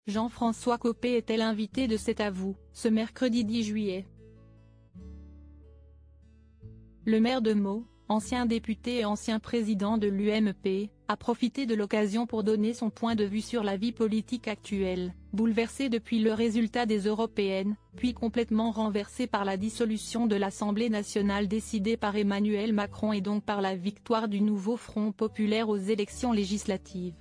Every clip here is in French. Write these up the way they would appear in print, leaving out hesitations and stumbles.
Jean-François Copé est l'invité de C'est à vous, ce mercredi 10 juillet. Le maire de Meaux, ancien député et ancien président de l'UMP, a profité de l'occasion pour donner son point de vue sur la vie politique actuelle, bouleversée depuis le résultat des européennes, puis complètement renversée par la dissolution de l'Assemblée nationale décidée par Emmanuel Macron et donc par la victoire du nouveau Front populaire aux élections législatives.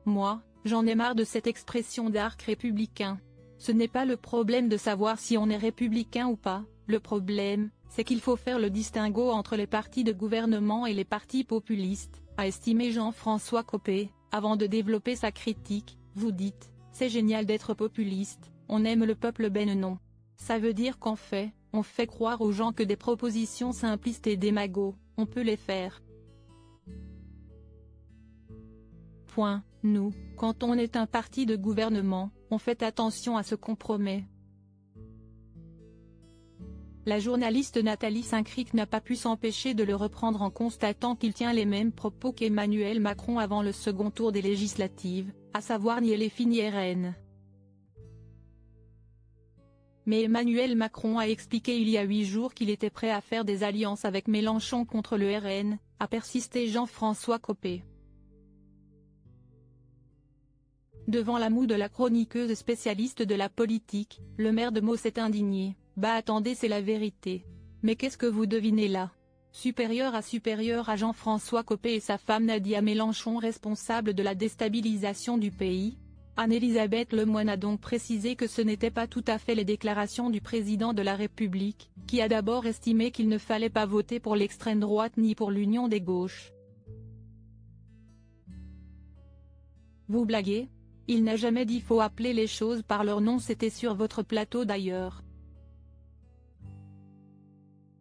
Moi, j'en ai marre de cette expression d'arc républicain. Ce n'est pas le problème de savoir si on est républicain ou pas, le problème, c'est qu'il faut faire le distinguo entre les partis de gouvernement et les partis populistes, a estimé Jean-François Copé, avant de développer sa critique. Vous dites, c'est génial d'être populiste, on aime le peuple, ben non. Ça veut dire qu'en fait, on fait croire aux gens que des propositions simplistes et démagogues, on peut les faire. Point. Nous, quand on est un parti de gouvernement, on fait attention à ce qu'on promet. La journaliste Nathalie Saint-Cric n'a pas pu s'empêcher de le reprendre en constatant qu'il tient les mêmes propos qu'Emmanuel Macron avant le second tour des législatives, à savoir ni LFI ni RN. Mais Emmanuel Macron a expliqué il y a 8 jours qu'il était prêt à faire des alliances avec Mélenchon contre le RN, a persisté Jean-François Copé. Devant la moue de la chroniqueuse spécialiste de la politique, le maire de Meaux s'est indigné. Bah attendez, c'est la vérité. Mais qu'est-ce que vous devinez là? Supérieur à Jean-François Copé et sa femme Nadia Mélenchon, responsable de la déstabilisation du pays. Anne-Elisabeth Lemoine a donc précisé que ce n'était pas tout à fait les déclarations du président de la République, qui a d'abord estimé qu'il ne fallait pas voter pour l'extrême droite ni pour l'union des gauches. Vous blaguez? Il n'a jamais dit faut appeler les choses par leur nom, c'était sur votre plateau d'ailleurs.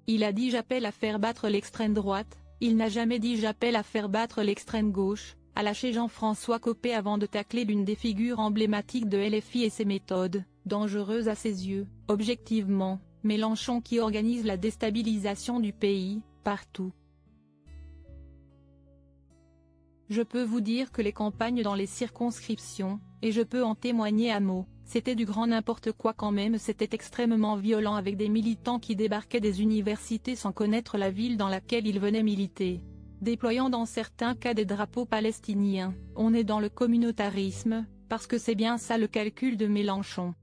Il a dit j'appelle à faire battre l'extrême droite, il n'a jamais dit j'appelle à faire battre l'extrême gauche, a lâché Jean-François Copé avant de tacler l'une des figures emblématiques de LFI et ses méthodes, dangereuses à ses yeux, objectivement, Mélenchon qui organise la déstabilisation du pays, partout. Je peux vous dire que les campagnes dans les circonscriptions, et je peux en témoigner à Meaux, c'était du grand n'importe quoi quand même, c'était extrêmement violent avec des militants qui débarquaient des universités sans connaître la ville dans laquelle ils venaient militer. Déployant dans certains cas des drapeaux palestiniens, on est dans le communautarisme, parce que c'est bien ça le calcul de Mélenchon.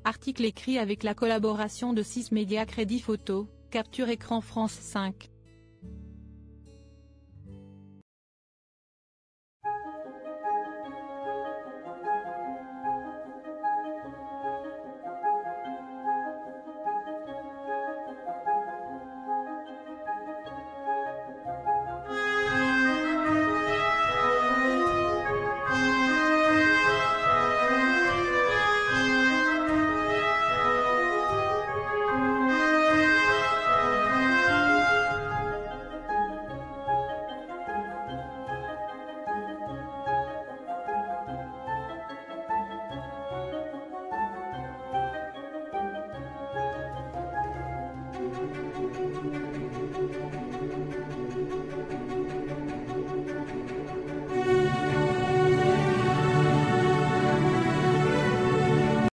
Article écrit avec la collaboration de 6 médias Crédit Photo, Capture Écran France 5.